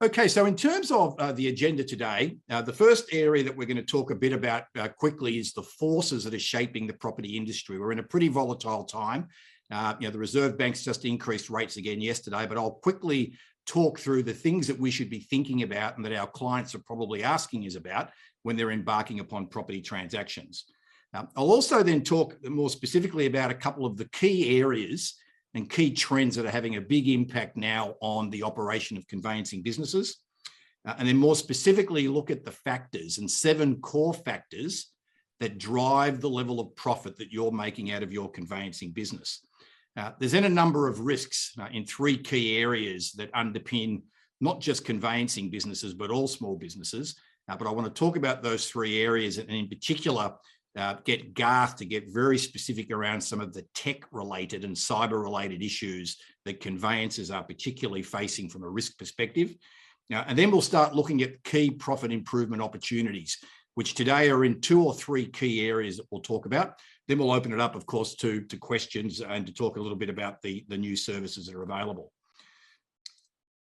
Okay, so in terms of the agenda today, the first area that we're going to talk a bit about quickly is the forces that are shaping the property industry. We're in a pretty volatile time. The Reserve Bank's just increased rates again yesterday, but I'll quickly talk through the things that we should be thinking about and that our clients are probably asking us about when they're embarking upon property transactions. I'll also then talk more specifically about a couple of the key areas and key trends that are having a big impact now on the operation of conveyancing businesses. And then more specifically, look at the factors and 7 core factors that drive the level of profit that you're making out of your conveyancing business. There's then a number of risks in 3 key areas that underpin not just conveyancing businesses, but all small businesses. But I want to talk about those 3 areas and in particular, get Garth to get very specific around some of the tech-related and cyber-related issues that conveyancers are particularly facing from a risk perspective. And then we'll start looking at key profit improvement opportunities, which today are in 2 or 3 key areas that we'll talk about. Then we'll open it up, of course, to questions and to talk a little bit about the new services that are available.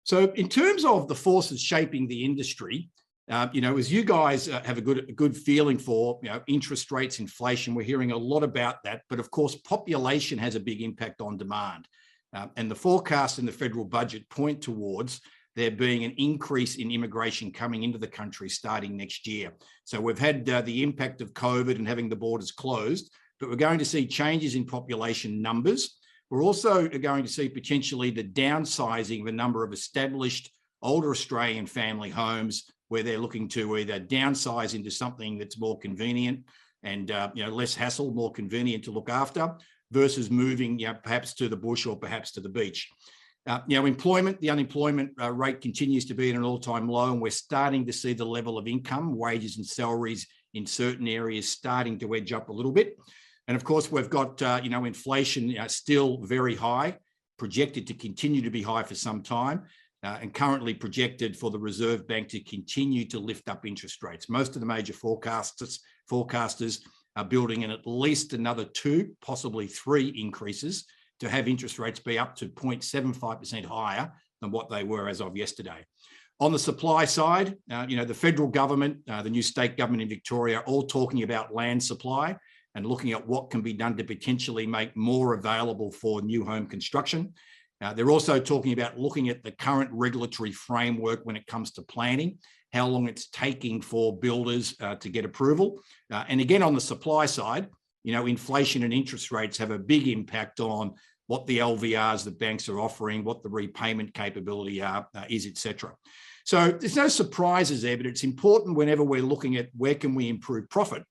So in terms of the forces shaping the industry, as you guys have a good feeling for, interest rates, inflation, we're hearing a lot about that. But of course, population has a big impact on demand. And the forecast in the federal budget point towards there being an increase in immigration coming into the country starting next year. So we've had the impact of COVID and having the borders closed, but we're going to see changes in population numbers. We're also going to see potentially the downsizing of a number of established older Australian family homes where they're looking to either downsize into something that's more convenient and less hassle, more convenient to look after, versus moving perhaps to the bush or perhaps to the beach. Employment, the unemployment rate continues to be at an all-time low, and we're starting to see the level of income, wages and salaries in certain areas starting to edge up a little bit. And of course, we've got inflation still very high, projected to continue to be high for some time. And currently projected for the Reserve Bank to continue to lift up interest rates. Most of the major forecasters are building in at least another 2, possibly 3 increases to have interest rates be up to 0.75% higher than what they were as of yesterday. On the supply side, the federal government, the new state government in Victoria, are all talking about land supply and looking at what can be done to potentially make more available for new home construction. They're also talking about looking at the current regulatory framework when it comes to planning, how long it's taking for builders to get approval. And again, on the supply side, inflation and interest rates have a big impact on what the LVRs that banks are offering, what the repayment capability is, etc. So there's no surprises there, but it's important whenever we're looking at where can we improve profit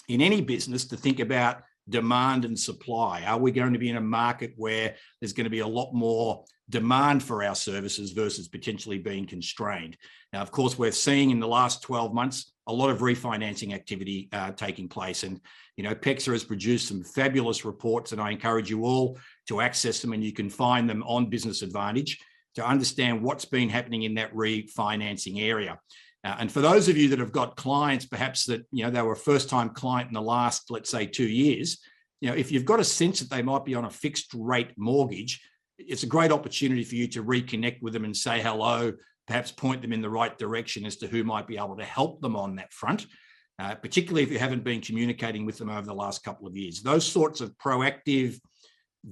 in any business to think about demand and supply. Are we going to be in a market where there's going to be a lot more demand for our services versus potentially being constrained? Now, of course, we're seeing in the last 12 months a lot of refinancing activity taking place. And, PEXA has produced some fabulous reports, and I encourage you all to access them, and you can find them on Business Advantage to understand what's been happening in that refinancing area. And for those of you that have got clients, perhaps that, they were a first-time client in the last, let's say, 2 years, if you've got a sense that they might be on a fixed rate mortgage, it's a great opportunity for you to reconnect with them and say hello, perhaps point them in the right direction as to who might be able to help them on that front, particularly if you haven't been communicating with them over the last couple of years. Those sorts of proactive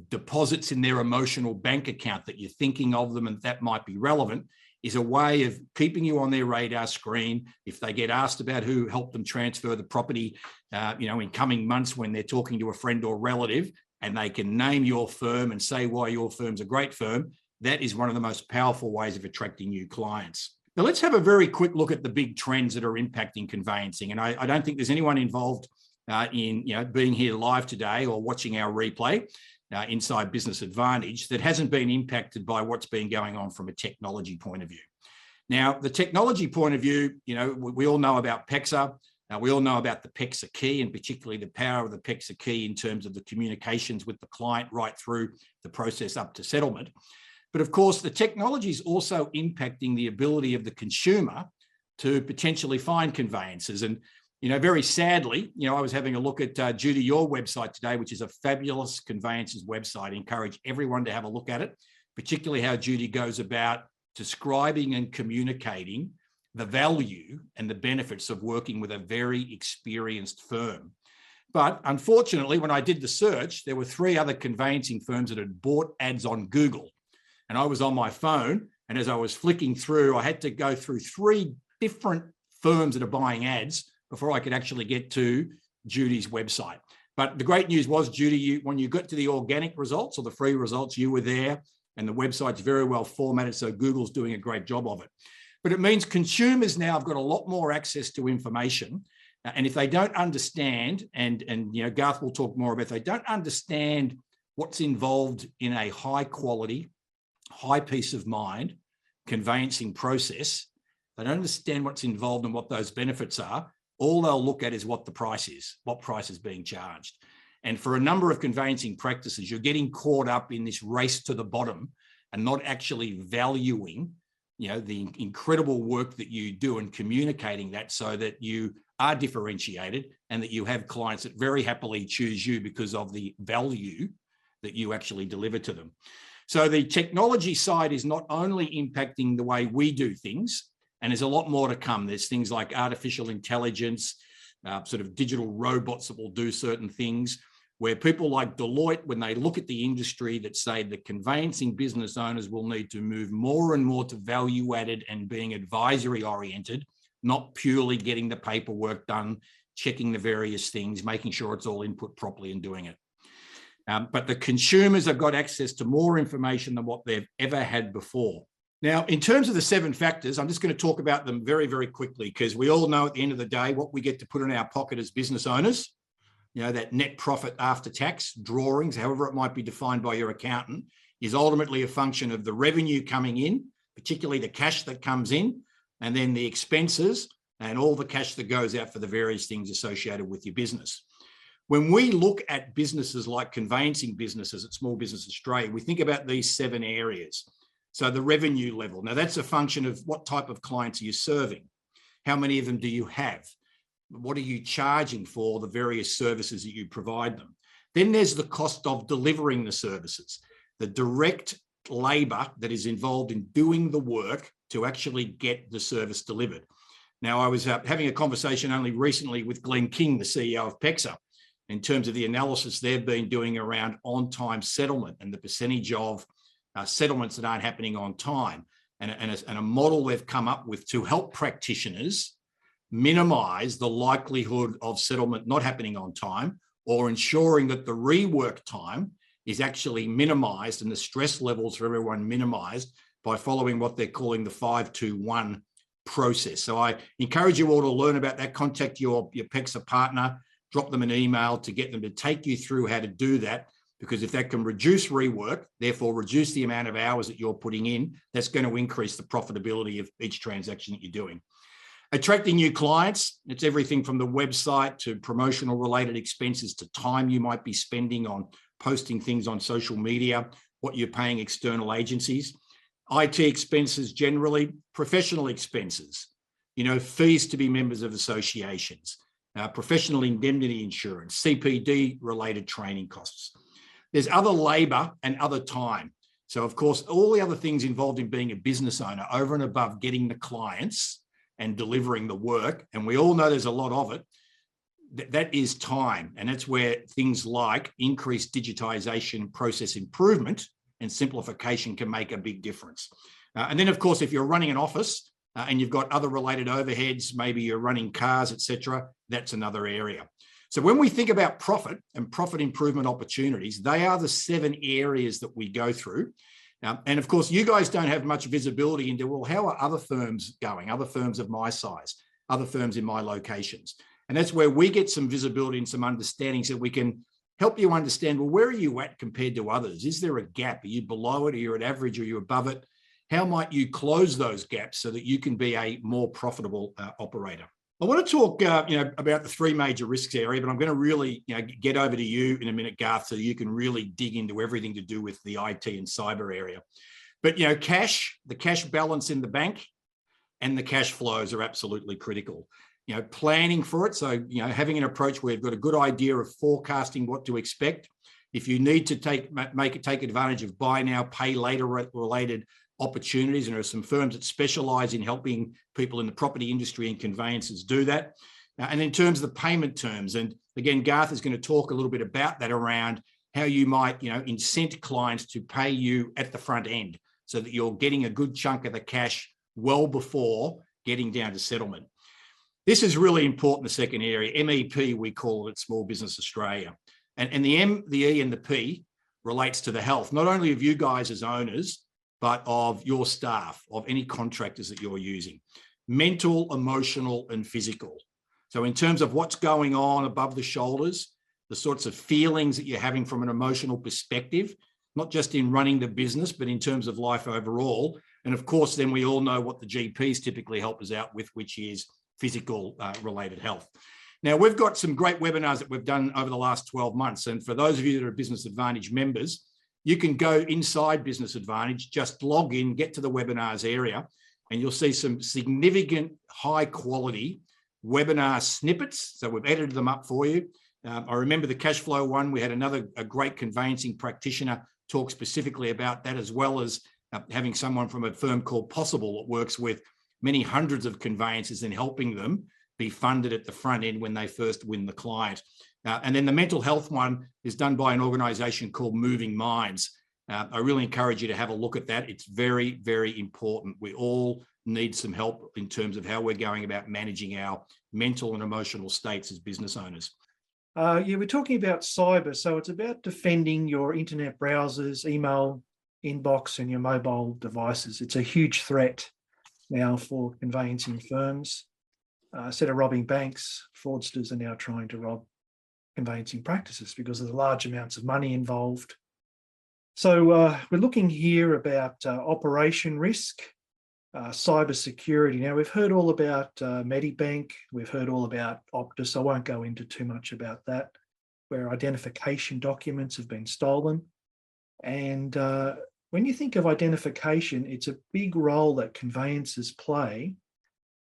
deposits in their emotional bank account that you're thinking of them and that might be relevant is a way of keeping you on their radar screen. If they get asked about who helped them transfer the property, in coming months when they're talking to a friend or relative, and they can name your firm and say why your firm's a great firm, that is one of the most powerful ways of attracting new clients. Now, let's have a very quick look at the big trends that are impacting conveyancing. And I don't think there's anyone involved in being here live today or watching our replay inside Business Advantage that hasn't been impacted by what's been going on from a technology point of view. Now, the technology point of view, we all know about PEXA. We all know about the PEXA key, and particularly the power of the PEXA key in terms of the communications with the client right through the process up to settlement. But of course, the technology is also impacting the ability of the consumer to potentially find conveyances. And very sadly, I was having a look at Judy, your website today, which is a fabulous conveyances website. I encourage everyone to have a look at it, particularly how Judy goes about describing and communicating the value and the benefits of working with a very experienced firm. But unfortunately, when I did the search, there were 3 other conveyancing firms that had bought ads on Google. And I was on my phone, and as I was flicking through, I had to go through 3 different firms that are buying ads before I could actually get to Judy's website. But the great news was, Judy, when you got to the organic results or the free results, you were there, and the website's very well formatted, so Google's doing a great job of it. But it means consumers now have got a lot more access to information. And if they don't understand, and Garth will talk more about, if they don't understand what's involved in a high quality, high peace of mind conveyancing process, they don't understand what's involved and what those benefits are. All they'll look at is what the price is, what price is being charged. And for a number of conveyancing practices, you're getting caught up in this race to the bottom and not actually valuing, the incredible work that you do and communicating that so that you are differentiated and that you have clients that very happily choose you because of the value that you actually deliver to them. So the technology side is not only impacting the way we do things, and there's a lot more to come. There's things like artificial intelligence, sort of digital robots that will do certain things, where people like Deloitte, when they look at the industry, that say the conveyancing business owners will need to move more and more to value-added and being advisory-oriented, not purely getting the paperwork done, checking the various things, making sure it's all input properly and doing it. But the consumers have got access to more information than what they've ever had before. Now, in terms of the 7 factors, I'm just going to talk about them very, very quickly, because we all know at the end of the day, what we get to put in our pocket as business owners, that net profit after tax, drawings, however it might be defined by your accountant, is ultimately a function of the revenue coming in, particularly the cash that comes in, and then the expenses and all the cash that goes out for the various things associated with your business. When we look at businesses like conveyancing businesses at Small Business Australia, we think about these 7 areas. So the revenue level, now that's a function of what type of clients are you serving? How many of them do you have? What are you charging for the various services that you provide them? Then there's the cost of delivering the services, the direct labor that is involved in doing the work to actually get the service delivered. Now, I was having a conversation only recently with Glenn King, the CEO of PEXA, in terms of the analysis they've been doing around on-time settlement and the percentage of settlements that aren't happening on time, and a model they've come up with to help practitioners minimize the likelihood of settlement not happening on time, or ensuring that the rework time is actually minimized and the stress levels for everyone minimized by following what they're calling the 5-2-1 process. So I encourage you all to learn about that. Contact your PEXA partner, drop them an email to get them to take you through how to do that, because if that can reduce rework, therefore reduce the amount of hours that you're putting in, that's going to increase the profitability of each transaction that you're doing. Attracting new clients, it's everything from the website to promotional related expenses to time you might be spending on posting things on social media, what you're paying external agencies, IT expenses generally, professional expenses, fees to be members of associations, professional indemnity insurance, CPD related training costs. There's other labor and other time. So of course, all the other things involved in being a business owner over and above getting the clients and delivering the work, and we all know there's a lot of it, that is time. And that's where things like increased digitization, process improvement and simplification can make a big difference. And then of course, if you're running an office and you've got other related overheads, maybe you're running cars, etc., that's another area. So when we think about profit and profit improvement opportunities, they are the 7 areas that we go through. And of course, you guys don't have much visibility into, well, how are other firms going? Other firms of my size, other firms in my locations. And that's where we get some visibility and some understanding so we can help you understand, well, where are you at compared to others? Is there a gap? Are you below it? Are you at average? Are you above it? How might you close those gaps so that you can be a more profitable operator? I want to talk, about the 3 major risks area, but I'm going to really, get over to you in a minute, Garth, so you can really dig into everything to do with the IT and cyber area. But, cash, the cash balance in the bank and the cash flows are absolutely critical. Planning for it. So, having an approach where you've got a good idea of forecasting what to expect. If you need to take advantage of buy now, pay later related opportunities, and there are some firms that specialize in helping people in the property industry and conveyancers do that. And in terms of the payment terms, and again, Garth is going to talk a little bit about that around how you might, incent clients to pay you at the front end so that you're getting a good chunk of the cash well before getting down to settlement. This is really important, the second area, MEP, we call it at Small Business Australia. And the M, the E, and the P relates to the health, not only of you guys as owners, but of your staff, of any contractors that you're using. Mental, emotional, and physical. So in terms of what's going on above the shoulders, the sorts of feelings that you're having from an emotional perspective, not just in running the business, but in terms of life overall. And of course, then we all know what the GPs typically help us out with, which is physical related health. Now, we've got some great webinars that we've done over the last 12 months. And for those of you that are Business Advantage members, you can go inside Business Advantage, just log in, get to the webinars area, and you'll see some significant high quality webinar snippets. So we've edited them up for you. I remember the cash flow one. We had a great conveyancing practitioner talk specifically about that, as well as having someone from a firm called Possible that works with many hundreds of conveyancers and helping them be funded at the front end when they first win the client. And then the mental health one is done by an organisation called Moving Minds. I really encourage you to have a look at that. It's very, very important. We all need some help in terms of how we're going about managing our mental and emotional states as business owners. Yeah, we're talking about cyber. So it's about defending your internet browsers, email inbox, and your mobile devices. It's a huge threat now for conveyancing firms. Instead of robbing banks, fraudsters are now trying to rob conveyancing practices because of the large amounts of money involved. So we're looking here about operation risk, cyber security. Now, we've heard all about Medibank. We've heard all about Optus. I won't go into too much about that, where identification documents have been stolen. And when you think of identification, it's a big role that conveyancers play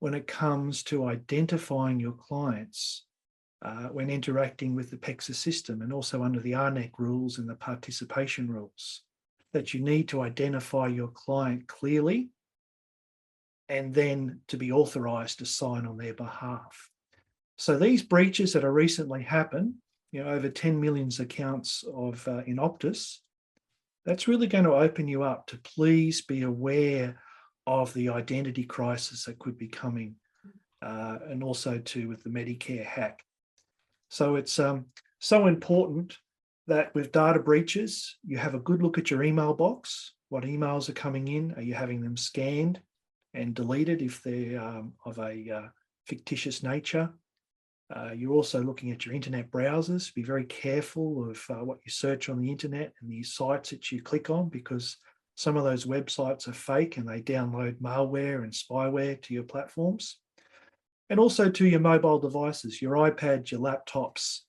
when it comes to identifying your clients when interacting with the PEXA system, and also under the RNEC rules and the participation rules, that you need to identify your client clearly and then to be authorised to sign on their behalf. So these breaches that have recently happened, over 10 million accounts of in Optus, that's really going to open you up to please be aware of the identity crisis that could be coming, and also too with the Medicare hack. So it's so important that with data breaches, you have a good look at your email box. What emails are coming in? Are you having them scanned and deleted if they're of a fictitious nature? You're also looking at your internet browsers. Be very careful of what you search on the internet and the sites that you click on, because some of those websites are fake and they download malware and spyware to your platforms. And also to your mobile devices, your iPads, your laptops,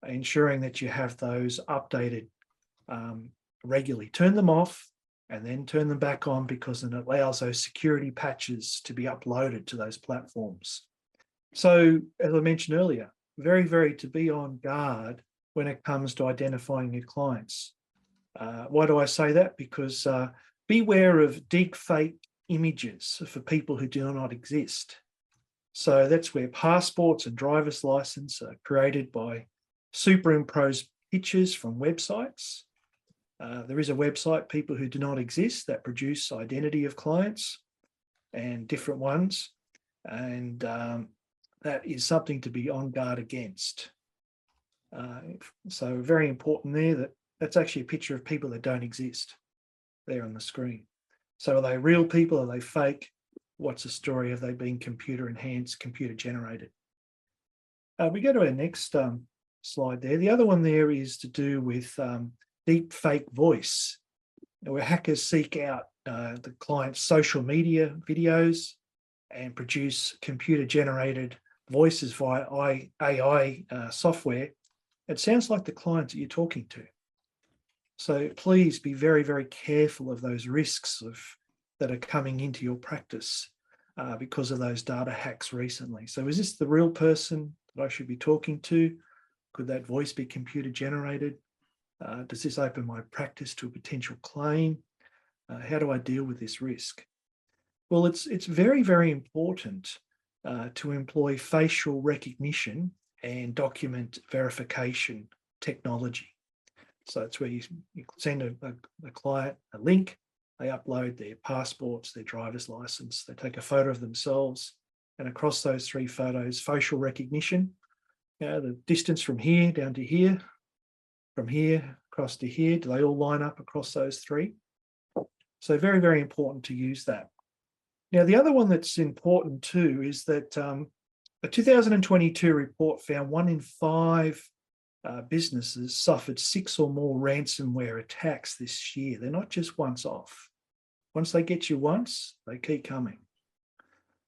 ensuring that you have those updated regularly. Turn them off and then turn them back on, because then it allows those security patches to be uploaded to those platforms. So, as I mentioned earlier, very, very to be on guard when it comes to identifying your clients. Why do I say that? Because beware of deep fake images for people who do not exist. So that's where passports and driver's license are created by superimposed pictures from websites. There is a website, people who do not exist, that produce identity of clients and different ones. And that is something to be on guard against. So very important there, that's actually a picture of people that don't exist there on the screen. So are they real people? Are they fake? What's the story? Have they been computer enhanced, computer generated? We go to our next slide there. The other one there is to do with deep fake voice, where hackers seek out the client's social media videos and produce computer generated voices via AI software. It sounds like the client that you're talking to. So please be very, very careful of those risks that are coming into your practice because of those data hacks recently. So is this the real person that I should be talking to? Could that voice be computer generated? Does this open my practice to a potential claim? How do I deal with this risk? Well, it's very, very important to employ facial recognition and document verification technology. So it's where you send a client a link, they upload their passports, their driver's license, they take a photo of themselves, and across those 3 photos, facial recognition, the distance from here down to here, from here across to here, do they all line up across those 3? So very, very important to use that. Now, the other one that's important too is that a 2022 report found 1 in 5 businesses suffered 6 or more ransomware attacks this year. They're not just once off. Once they get you once, they keep coming.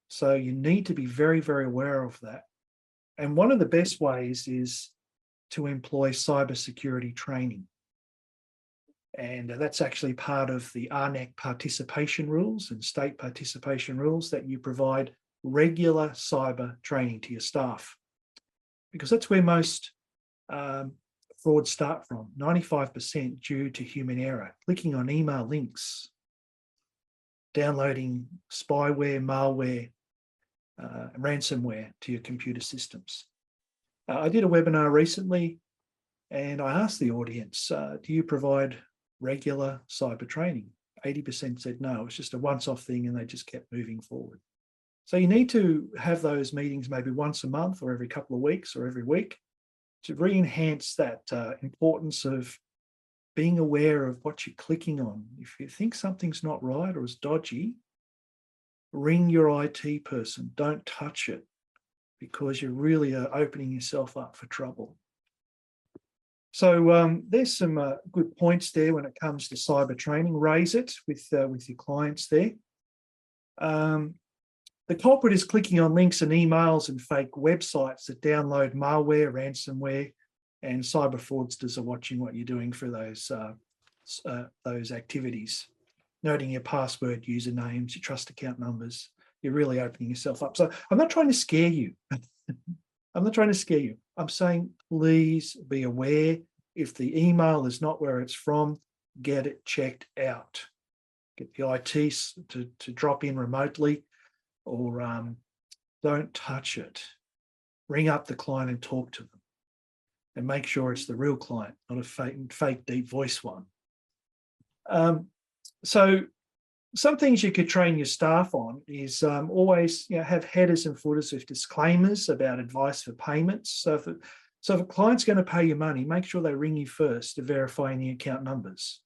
So you need to be very, very aware of that. And one of the best ways is to employ cybersecurity training. And that's actually part of the RNAC participation rules and state participation rules, that you provide regular cyber training to your staff, because that's where most frauds start from. 95% due to human error, clicking on email links, downloading spyware, malware, ransomware to your computer systems. I did a webinar recently and I asked the audience, do you provide regular cyber training? 80% said no, it's just a once-off thing, and they just kept moving forward. So you need to have those meetings maybe once a month or every couple of weeks or every week to re-enhance that importance of being aware of what you're clicking on. If you think something's not right or is dodgy, ring your IT person. Don't touch it, because you really are opening yourself up for trouble. So there's some good points there when it comes to cyber training. Raise it with your clients there. The culprit is clicking on links and emails and fake websites that download malware, ransomware, and cyber fraudsters are watching what you're doing for those activities. Noting your password, usernames, your trust account numbers. You're really opening yourself up. So I'm not trying to scare you. I'm not trying to scare you. I'm saying, please be aware. If the email is not where it's from, get it checked out. Get the IT to drop in remotely, or don't touch it. Ring up the client and talk to them, and make sure it's the real client, not a fake deep voice one. So some things you could train your staff on is always have headers and footers with disclaimers about advice for payments. So if a client's going to pay you money, make sure they ring you first to verify any account numbers.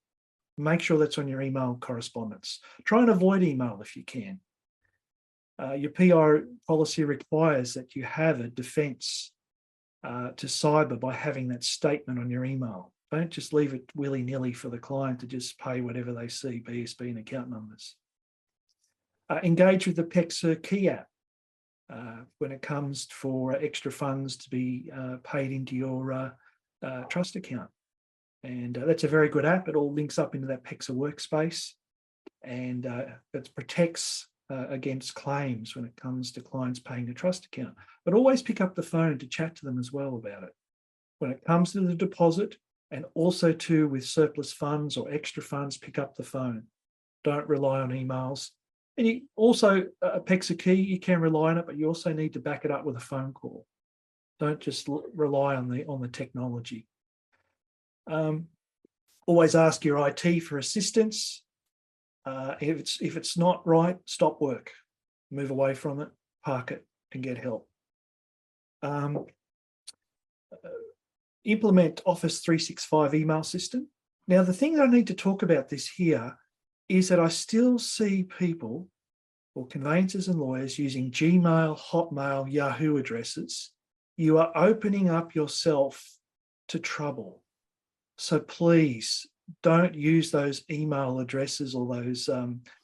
Make sure that's on your email correspondence. Try and avoid email if you can. Your PR policy requires that you have a defense to cyber by having that statement on your email. Don't just leave it willy-nilly for the client to just pay whatever they see, BSB and account numbers. Engage with the PEXA Key app when it comes for extra funds to be paid into your trust account. And that's a very good app. It all links up into that PEXA workspace, and it protects against claims when it comes to clients paying a trust account. But always pick up the phone to chat to them as well about it. When it comes to the deposit, and also too with surplus funds or extra funds, pick up the phone. Don't rely on emails. And you also, a PEXA key, you can rely on it, but you also need to back it up with a phone call. Don't just rely on the technology. Always ask your IT for assistance. If it's not right, stop work, move away from it, park it, and get help. Implement Office 365 email system. Now, the thing that I need to talk about this here is that I still see people, or conveyancers and lawyers, using Gmail, Hotmail, Yahoo addresses. You are opening up yourself to trouble. So please don't use those email addresses or those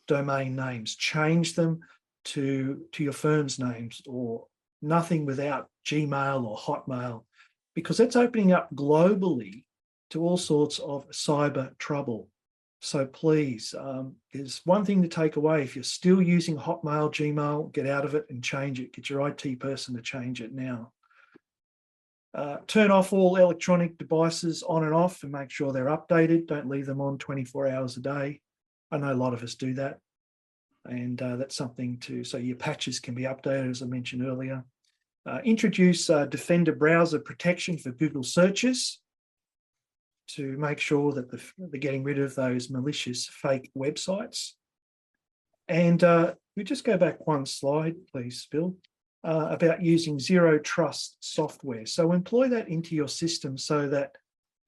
domain names. Change them to your firm's names, or nothing without Gmail or Hotmail, because that's opening up globally to all sorts of cyber trouble. So please, there's one thing to take away. If you're still using Hotmail, Gmail, get out of it and change it. Get your IT person to change it now. Turn off all electronic devices on and off and make sure they're updated. Don't leave them on 24 hours a day. I know a lot of us do that. And that's something so your patches can be updated, as I mentioned earlier. Introduce Defender browser protection for Google searches to make sure that they're getting rid of those malicious fake websites. And we just go back one slide, please, Bill, about using zero trust software. So employ that into your system so that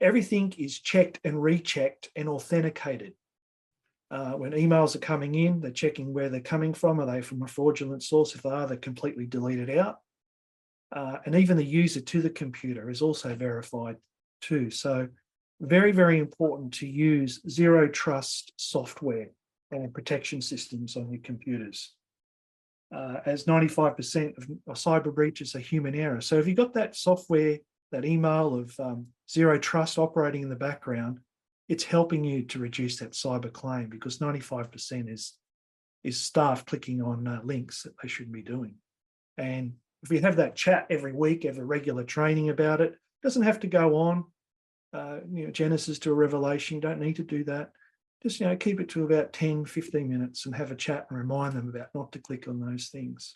everything is checked and rechecked and authenticated. When emails are coming in, they're checking where they're coming from. Are they from a fraudulent source? If they are, they're completely deleted out. And even the user to the computer is also verified too. So very, very important to use zero trust software and protection systems on your computers. As 95% of cyber breaches are human error. So if you've got that software, that email of zero trust operating in the background, it's helping you to reduce that cyber claim, because 95% is staff clicking on links that they shouldn't be doing. And if we have that chat every week, have a regular training about it, doesn't have to go on, Genesis to a Revelation, you don't need to do that. Just, keep it to about 10, 15 minutes and have a chat and remind them about not to click on those things.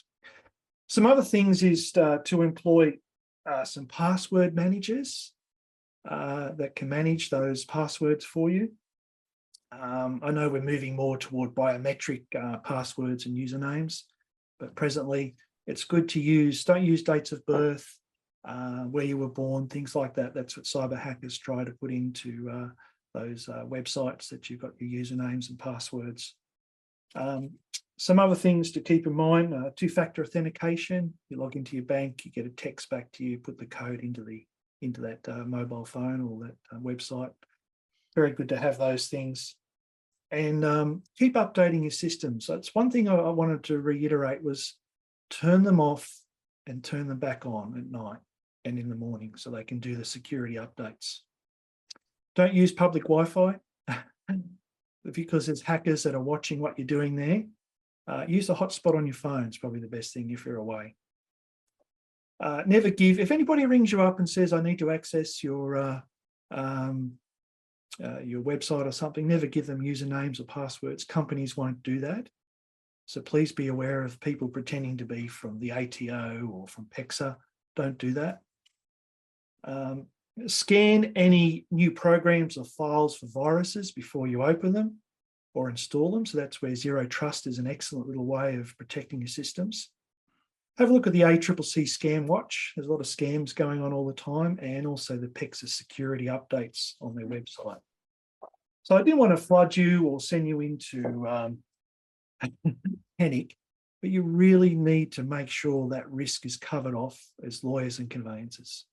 Some other things is to employ some password managers that can manage those passwords for you. I know we're moving more toward biometric passwords and usernames, but presently it's good to don't use dates of birth, where you were born, things like that. That's what cyber hackers try to put into those websites, that you've got your usernames and passwords. Some other things to keep in mind, two-factor authentication. You log into your bank, you get a text back to you, put the code into that mobile phone or that website. Very good to have those things. And keep updating your systems. So it's one thing I wanted to reiterate was turn them off and turn them back on at night and in the morning so they can do the security updates. Don't use public Wi-Fi because there's hackers that are watching what you're doing there. Use a hotspot on your phone. It's probably the best thing if you're away. Never give, if anybody rings you up and says, I need to access your website or something, never give them usernames or passwords. Companies won't do that. So please be aware of people pretending to be from the ATO or from PEXA. Don't do that. Scan any new programs or files for viruses before you open them or install them. So that's where Zero Trust is an excellent little way of protecting your systems. Have a look at the ACCC Scam Watch. There's a lot of scams going on all the time, and also the PEXA security updates on their website. So I didn't want to flood you or send you into panic, but you really need to make sure that risk is covered off as lawyers and conveyancers.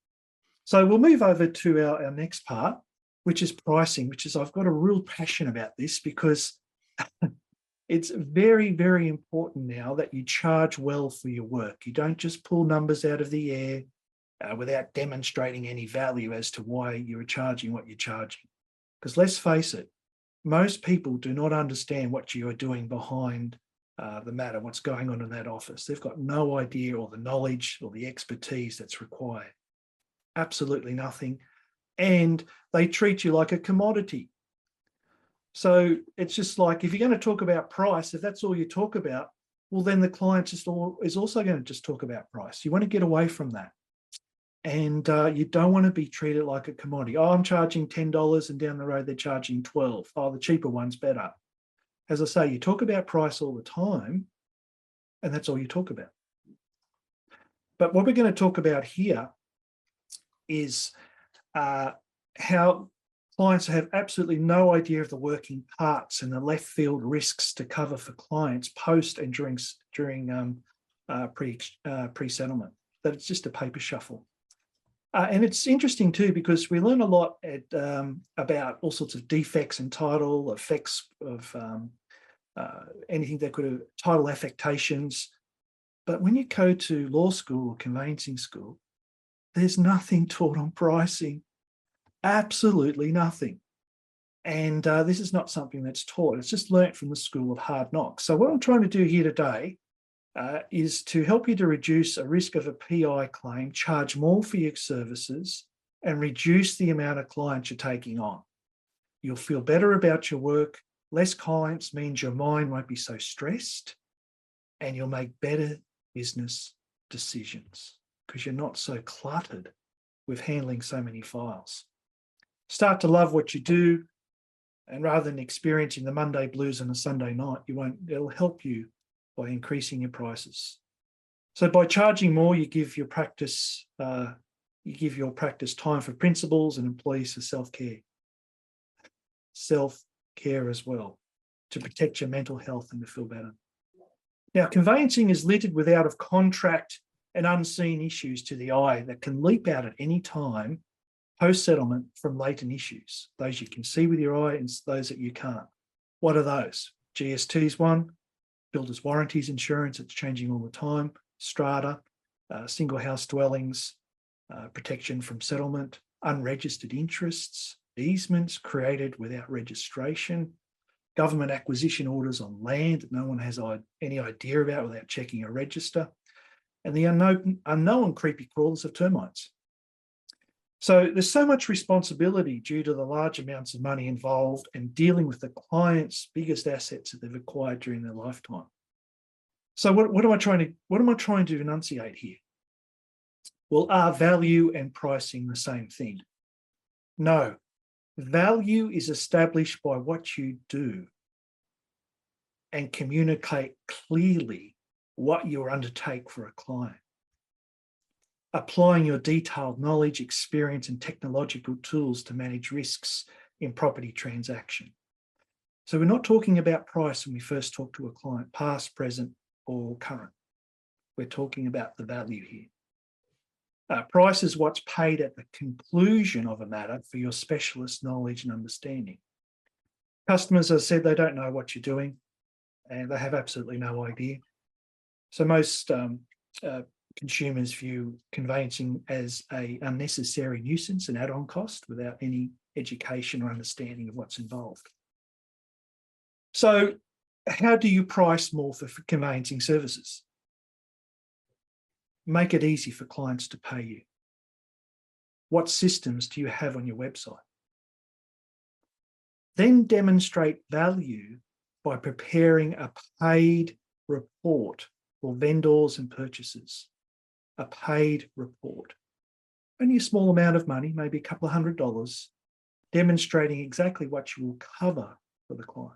So we'll move over to our next part, which is pricing, I've got a real passion about this because it's very, very important now that you charge well for your work. You don't just pull numbers out of the air without demonstrating any value as to why you're charging what you're charging. Because let's face it, most people do not understand what you are doing behind the matter, what's going on in that office. They've got no idea or the knowledge or the expertise that's required. Absolutely nothing. And they treat you like a commodity. So it's just like, if you're going to talk about price, if that's all you talk about, well, then the client is also going to just talk about price. You want to get away from that. And you don't want to be treated like a commodity. Oh, I'm charging $10 and down the road they're charging $12. Oh, the cheaper one's better. As I say, you talk about price all the time, and that's all you talk about. But what we're going to talk about here is how clients have absolutely no idea of the working parts and the left field risks to cover for clients post and during pre-settlement, that it's just a paper shuffle. And it's interesting too, because we learn a lot about all sorts of defects in title, effects of anything that could have title affectations. But when you go to law school or conveyancing school, there's nothing taught on pricing, absolutely nothing. And this is not something that's taught. It's just learnt from the school of hard knocks. So what I'm trying to do here today is to help you to reduce a risk of a PI claim, charge more for your services, and reduce the amount of clients you're taking on. You'll feel better about your work, Less clients means your mind won't be so stressed and you'll make better business decisions because you're not so cluttered with handling so many files. Start to love what you do, and rather than experiencing the Monday blues on a Sunday night, it'll help you by increasing your prices. So by charging more, you give your practice time for principals and employees for self-care as well, to protect your mental health and to feel better. Now, conveyancing is littered with out of contract and unseen issues to the eye that can leap out at any time post-settlement from latent issues, those you can see with your eye and those that you can't. What are those? GST's one, builder's warranties insurance, it's changing all the time, strata, single house dwellings, protection from settlement, unregistered interests, easements created without registration, government acquisition orders on land that no one has any idea about without checking a register, and the unknown creepy crawlers of termites. So there's so much responsibility due to the large amounts of money involved and dealing with the client's biggest assets that they've acquired during their lifetime. So what am I trying to enunciate here? Well, are value and pricing the same thing? No. Value is established by what you do and communicate clearly what you undertake for a client. Applying your detailed knowledge, experience, and technological tools to manage risks in property transaction. So we're not talking about price when we first talk to a client, past, present, or current. We're talking about the value here. Price is what's paid at the conclusion of a matter for your specialist knowledge and understanding. Customers, as I said, they don't know what you're doing and they have absolutely no idea. So most consumers view conveyancing as an unnecessary nuisance, an add-on cost without any education or understanding of what's involved. So how do you price more for conveyancing services? Make it easy for clients to pay you. What systems do you have on your website? Then demonstrate value by preparing a paid report for vendors and purchasers. A paid report. Only a small amount of money, maybe a couple of $100, demonstrating exactly what you will cover for the client.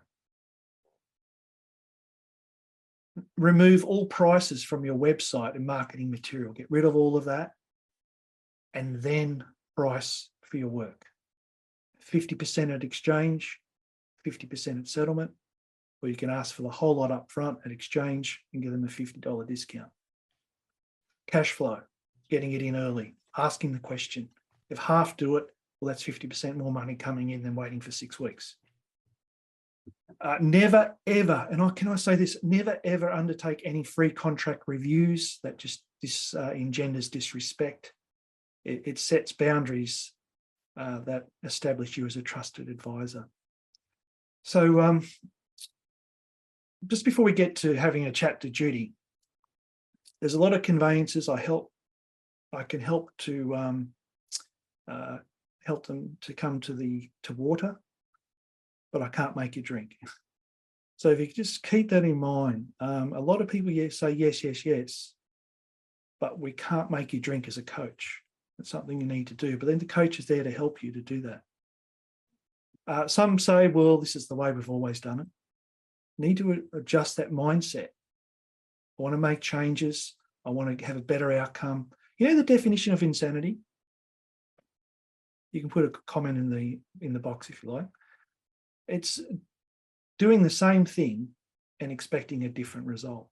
Remove all prices from your website and marketing material. Get rid of all of that and then price for your work. 50% at exchange, 50% at settlement, or you can ask for the whole lot up front at exchange and give them a $50 discount. Cash flow, getting it in early, asking the question. If half do it, well, that's 50% more money coming in than waiting for 6 weeks. Never, ever, and can I say this, never, ever undertake any free contract reviews. That just engenders disrespect. It sets boundaries that establish you as a trusted advisor. So just before we get to having a chat to Judy, there's a lot of conveyancers I can help to help them to come to water, but I can't make you drink. So if you just keep that in mind, a lot of people say yes, yes, yes, but we can't make you drink as a coach. It's something you need to do, but then the coach is there to help you to do that. Some say, well, this is the way we've always done it. Need to adjust that mindset. I want to make changes. I want to have a better outcome. You know the definition of insanity? You can put a comment in the box if you like. It's doing the same thing and expecting a different result.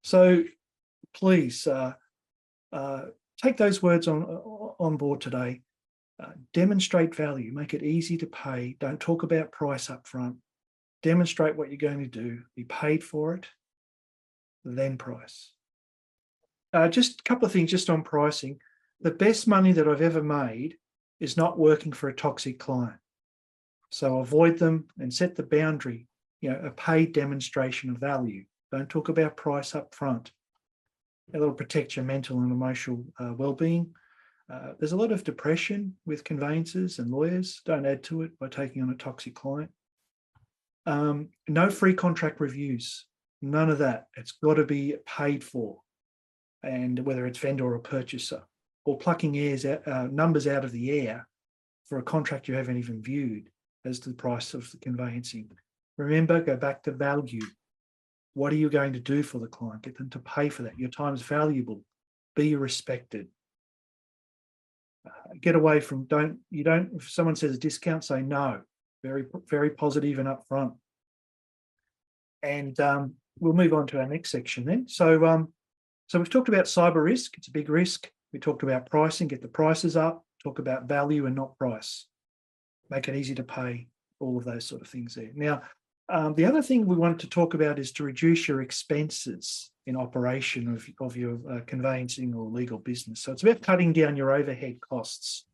So please take those words on board today. Demonstrate value. Make it easy to pay. Don't talk about price up front. Demonstrate what you're going to do. Be paid for it. Then price. Just a couple of things just on pricing. The best money that I've ever made is not working for a toxic client. So avoid them and set the boundary, a paid demonstration of value. Don't talk about price up front. That'll protect your mental and emotional well-being. There's a lot of depression with conveyancers and lawyers. Don't add to it by taking on a toxic client. No free contract reviews, none of that. It's got to be paid for, and whether it's vendor or purchaser, or plucking numbers out of the air for a contract you haven't even viewed as to the price of the conveyancing. Remember, go back to value. What are you going to do for the client? Get them to pay for that. Your time is valuable. Be respected. Get away from, if someone says a discount, say no. Very, very positive and upfront. And we'll move on to our next section then. So we've talked about cyber risk. It's a big risk. We talked about pricing, get the prices up, talk about value and not price. Make it easy to pay, all of those sort of things there. Now, the other thing we wanted to talk about is to reduce your expenses in operation of your conveyancing or legal business. So it's about cutting down your overhead costs.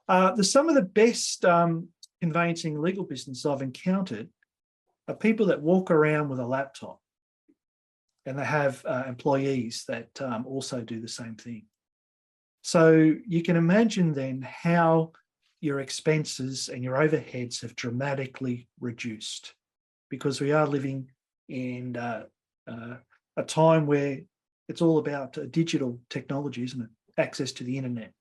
Some of the best conveyancing legal businesses I've encountered are people that walk around with a laptop, and they have employees that also do the same thing. So you can imagine then how your expenses and your overheads have dramatically reduced, because we are living in a time where it's all about digital technology, isn't it? Access to the internet.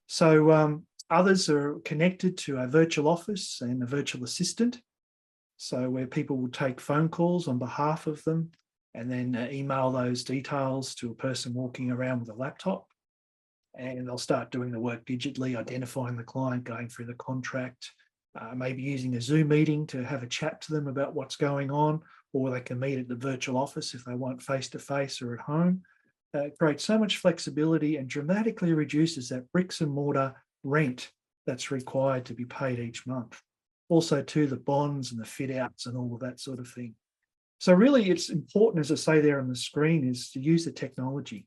So others are connected to a virtual office and a virtual assistant. So where people will take phone calls on behalf of them and then email those details to a person walking around with a laptop. And they'll start doing the work digitally, identifying the client, going through the contract, maybe using a Zoom meeting to have a chat to them about what's going on, or they can meet at the virtual office if they want face-to-face or at home. It creates so much flexibility and dramatically reduces that bricks and mortar rent that's required to be paid each month. Also to the bonds and the fit outs and all of that sort of thing. So really it's important, as I say there on the screen, is to use the technology.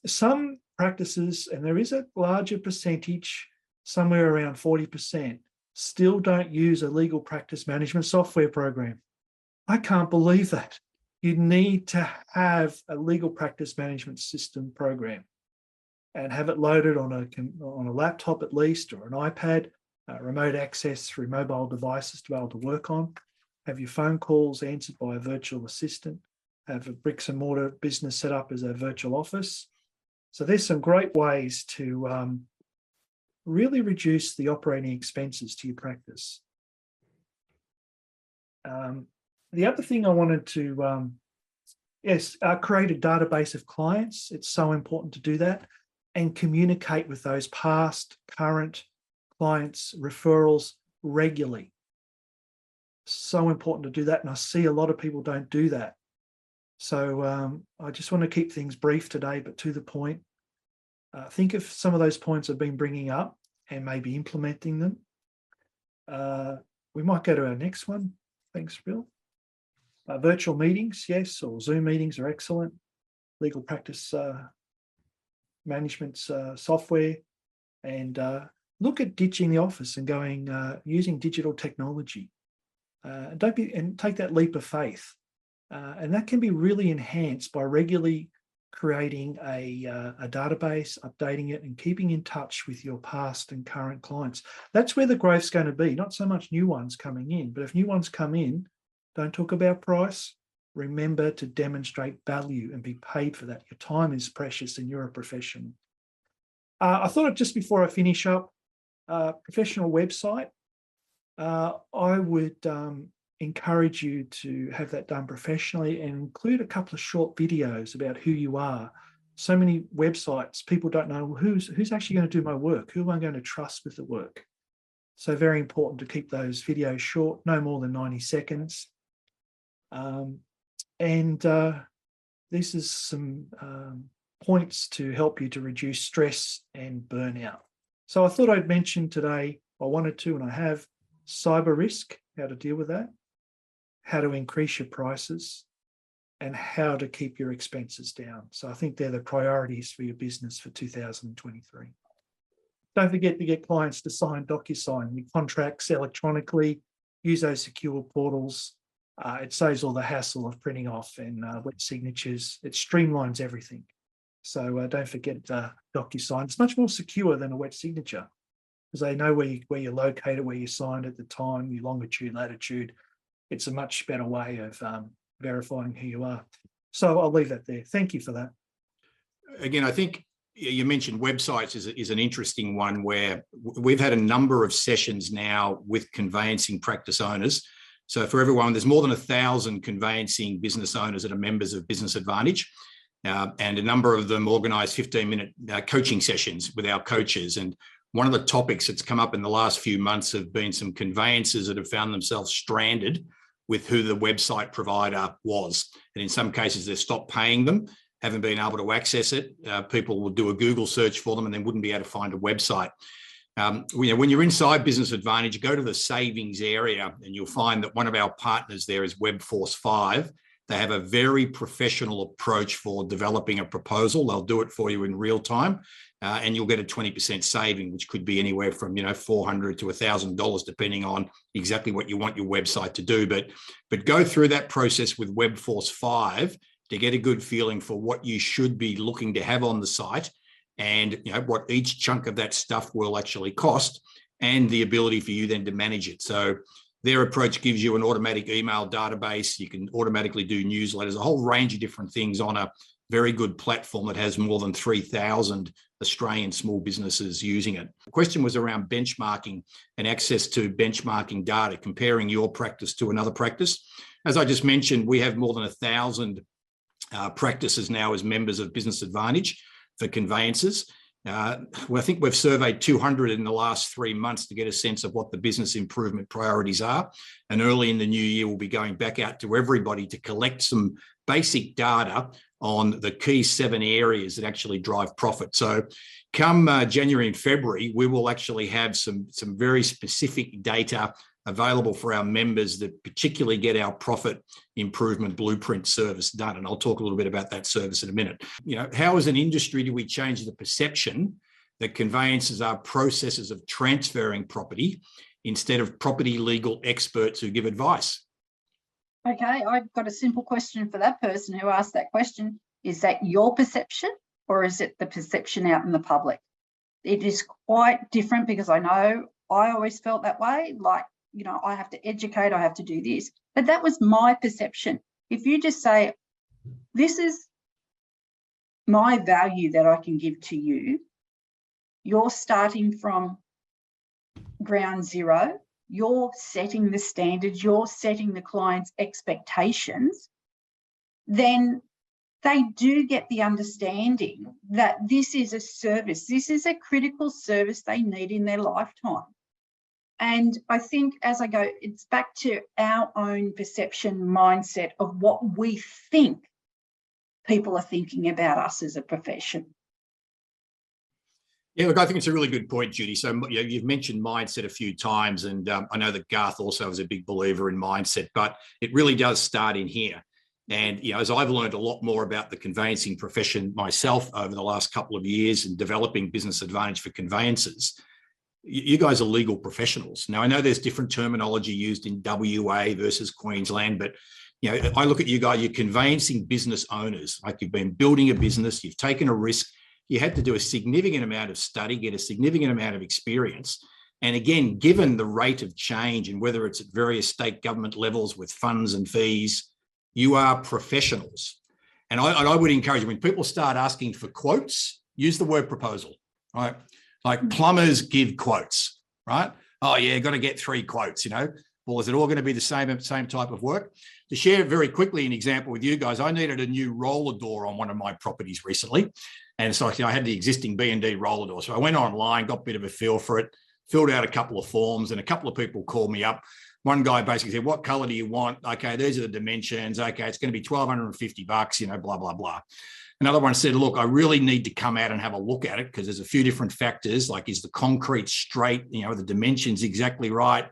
Some practices, and there is a larger percentage, somewhere around 40%, still don't use a legal practice management software program. I can't believe that. You need to have a legal practice management system program and have it loaded on a laptop at least, or an iPad, remote access through mobile devices to be able to work on. Have your phone calls answered by a virtual assistant. Have a bricks and mortar business set up as a virtual office. So there's some great ways to really reduce the operating expenses to your practice. The other thing I wanted to, create a database of clients. It's so important to do that, and communicate with those past, current clients, referrals regularly. So important to do that, and I see a lot of people don't do that. So I just want to keep things brief today, but to the point. Think of some of those points I've been bringing up and maybe implementing them. We might go to our next one. Thanks, Bill. Virtual meetings, yes, or Zoom meetings are excellent. Legal practice management software, and look at ditching the office and going using digital technology. And take that leap of faith, and that can be really enhanced by regularly creating a database, updating it, and keeping in touch with your past and current clients. That's where the growth's going to be, not so much new ones coming in, but if new ones come in, don't talk about price. Remember to demonstrate value and be paid for that. Your time is precious and you're a professional. I thought just before I finish up, professional website, I would encourage you to have that done professionally and include a couple of short videos about who you are. So many websites, people don't know who's actually going to do my work, who am I going to trust with the work. So very important to keep those videos short, no more than 90 seconds. This is some points to help you to reduce stress and burnout. So I thought I'd mention today, I wanted to, and I have, cyber risk, how to deal with that, how to increase your prices, and how to keep your expenses down. So I think they're the priorities for your business for 2023. Don't forget to get clients to sign DocuSign your contracts electronically, use those secure portals. It saves all the hassle of printing off and wet signatures. It streamlines everything. So don't forget DocuSign. It's much more secure than a wet signature. because they know where you're located, where you signed at the time, your longitude, latitude. It's a much better way of verifying who you are. So I'll leave that there. Thank you for that. Again, I think you mentioned websites is an interesting one, where we've had a number of sessions now with conveyancing practice owners. So for everyone, there's more than 1,000 conveyancing business owners that are members of Business Advantage. And a number of them organise 15-minute coaching sessions with our coaches. And one of the topics that's come up in the last few months have been some conveyancers that have found themselves stranded with who the website provider was. And in some cases, they've stopped paying them, haven't been able to access it. People will do a Google search for them and then wouldn't be able to find a website. When you're inside Business Advantage, go to the savings area and you'll find that one of our partners there is Webforce 5. They have a very professional approach for developing a proposal. They'll do it for you in real time, and you'll get a 20% saving, which could be anywhere from $400 to $1,000, depending on exactly what you want your website to do. But go through that process with Webforce 5 to get a good feeling for what you should be looking to have on the site, and what each chunk of that stuff will actually cost, and the ability for you then to manage it. So their approach gives you an automatic email database. You can automatically do newsletters, a whole range of different things on a very good platform that has more than 3,000 Australian small businesses using it. The question was around benchmarking and access to benchmarking data, comparing your practice to another practice. As I just mentioned, we have more than 1,000 practices now as members of Business Advantage for conveyancers. I think we've surveyed 200 in the last 3 months to get a sense of what the business improvement priorities are. And early in the new year, we'll be going back out to everybody to collect some basic data on the key 7 areas that actually drive profit. So come January and February, we will actually have some very specific data available for our members that particularly get our profit improvement blueprint service done. And I'll talk a little bit about that service in a minute. How as an industry do we change the perception that conveyancers are processors of transferring property instead of property legal experts who give advice? Okay, I've got a simple question for that person who asked that question. Is that your perception, or is it the perception out in the public? It is quite different, because I know I always felt that way, like, I have to educate, I have to do this. But that was my perception. If you just say, this is my value that I can give to you, you're starting from ground zero, you're setting the standards, you're setting the client's expectations, then they do get the understanding that this is a service, this is a critical service they need in their lifetime. And I think as I go, it's back to our own perception mindset of what we think people are thinking about us as a profession. Yeah, look, I think it's a really good point, Judy. So you've mentioned mindset a few times, and I know that Garth also is a big believer in mindset, but it really does start in here. And as I've learned a lot more about the conveyancing profession myself over the last couple of years and developing Business Advantage for conveyancers, you guys are legal professionals. Now, I know there's different terminology used in WA versus Queensland, but I look at you guys, you're conveyancing business owners. Like, you've been building a business, you've taken a risk, you had to do a significant amount of study, get a significant amount of experience. And again, given the rate of change and whether it's at various state government levels with funds and fees, you are professionals. And I would encourage you, when people start asking for quotes, use the word proposal, right? Like plumbers give quotes, right? Oh yeah, got to get 3 quotes, Well, is it all going to be the same type of work? To share very quickly an example with you guys, I needed a new roller door on one of my properties recently. And so I had the existing B&D roller door. So I went online, got a bit of a feel for it, filled out a couple of forms, and a couple of people called me up. One guy basically said, what color do you want? Okay, these are the dimensions. Okay, it's going to be $1,250, blah, blah, blah. Another one said, look, I really need to come out and have a look at it because there's a few different factors, like, is the concrete straight, the dimensions exactly right?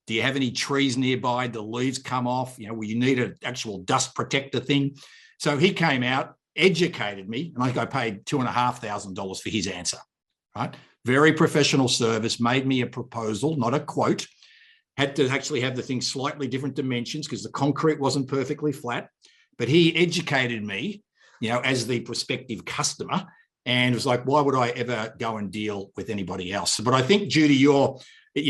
Do you have any trees nearby? The leaves come off? Will you need an actual dust protector thing? So he came out, educated me, and I think I paid $2,500 for his answer, right? Very professional service, made me a proposal, not a quote. Had to actually have the thing slightly different dimensions because the concrete wasn't perfectly flat, but he educated me, as the prospective customer, And it was like, why would I ever go and deal with anybody else? But I think, Judy, you're,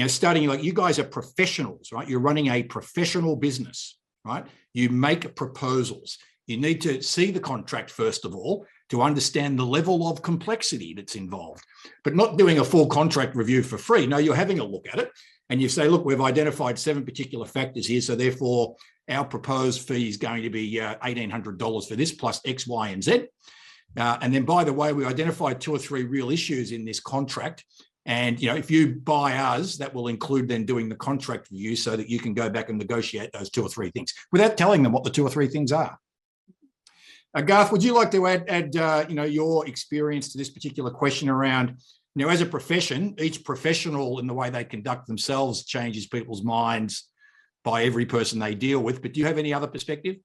studying, like, you guys are professionals, right? You're running a professional business, right? You make proposals. You need to see the contract, first of all, to understand the level of complexity that's involved, but not doing a full contract review for free. No, you're having a look at it and you say, look, we've identified 7 particular factors here. So therefore our proposed fee is going to be $1,800 for this plus X, Y, and Z. And then, by the way, we identified 2 or 3 real issues in this contract. And, if you buy us, that will include then doing the contract review so that you can go back and negotiate those 2 or 3 things without telling them what the 2 or 3 things are. Garth, would you like to add your experience to this particular question around, as a profession, each professional in the way they conduct themselves changes people's minds by every person they deal with. But do you have any other perspective?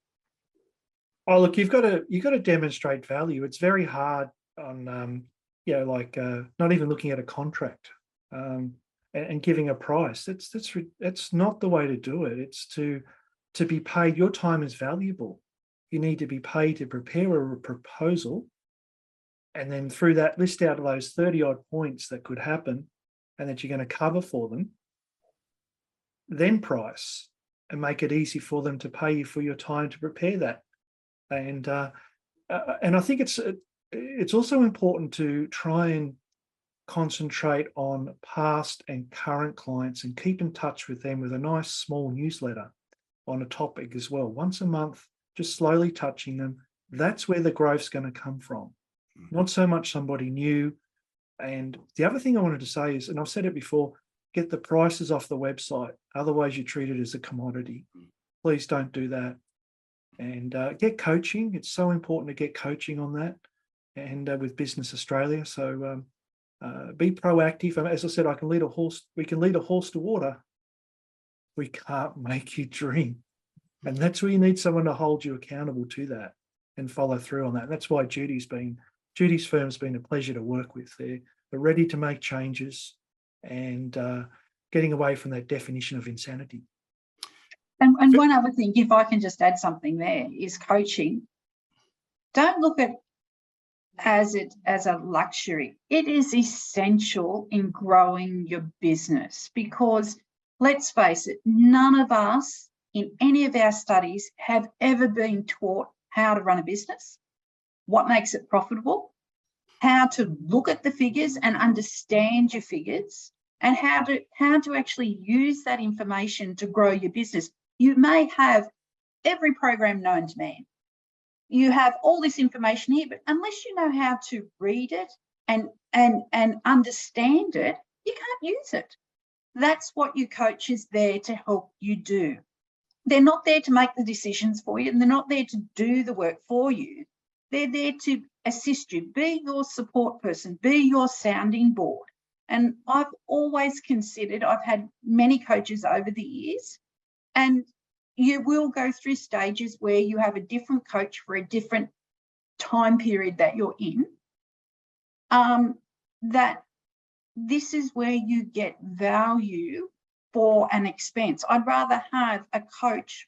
Oh, look, you've got to demonstrate value. It's very hard on, not even looking at a contract and giving a price. That's not the way to do it. It's to be paid. Your time is valuable. You need to be paid to prepare a proposal, and then through that, list out of those 30-odd points that could happen and that you're going to cover for them, then price and make it easy for them to pay you for your time to prepare that. And I think it's also important to try and concentrate on past and current clients and keep in touch with them with a nice small newsletter on a topic as well. Once a month, just slowly touching them. That's where the growth's going to come from, not so much somebody new. And the other thing I wanted to say is, and I've said it before, get the prices off the website. Otherwise, you treat it as a commodity. Please don't do that. And get coaching. It's so important to get coaching on that, and with Business Australia. So be proactive. And as I said, we can lead a horse to water. We can't make you drink. And that's where you need someone to hold you accountable to that and follow through on that. And that's why Judy's firm's been a pleasure to work with. They're ready to make changes and getting away from that definition of insanity. And one other thing, if I can just add something there, is coaching. Don't look at it as a luxury. It is essential in growing your business because, let's face it, none of us in any of our studies have ever been taught how to run a business, what makes it profitable, how to look at the figures and understand your figures, and how to actually use that information to grow your business. You may have every program known to man. You have all this information here, but unless you know how to read it and understand it, you can't use it. That's what your coach is there to help you do. They're not there to make the decisions for you, and they're not there to do the work for you. They're there to assist you, be your support person, be your sounding board. And I've always considered, I've had many coaches over the years, and you will go through stages where you have a different coach for a different time period that you're in, that this is where you get value for an expense. I'd rather have a coach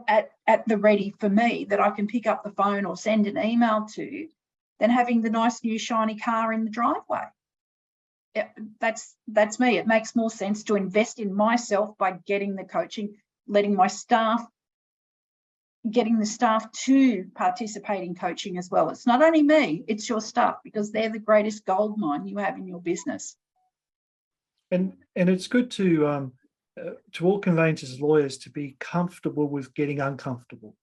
at the ready for me that I can pick up the phone or send an email to than having the nice new shiny car in the driveway. That's me. It makes more sense to invest in myself by getting the coaching, getting the staff to participate in coaching as well. It's not only me, it's your staff, because they're the greatest gold mine you have in your business. And it's good to all conveyancers, lawyers, to be comfortable with getting uncomfortable,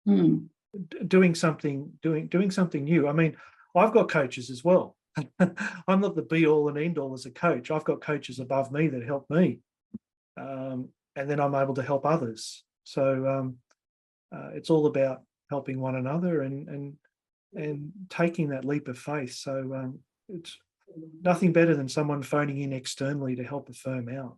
doing something new. I mean, I've got coaches as well. I'm not the be all and end all as a coach. I've got coaches above me that help me, and then I'm able to help others. So it's all about helping one another and taking that leap of faith. So it's nothing better than someone phoning in externally to help a firm out.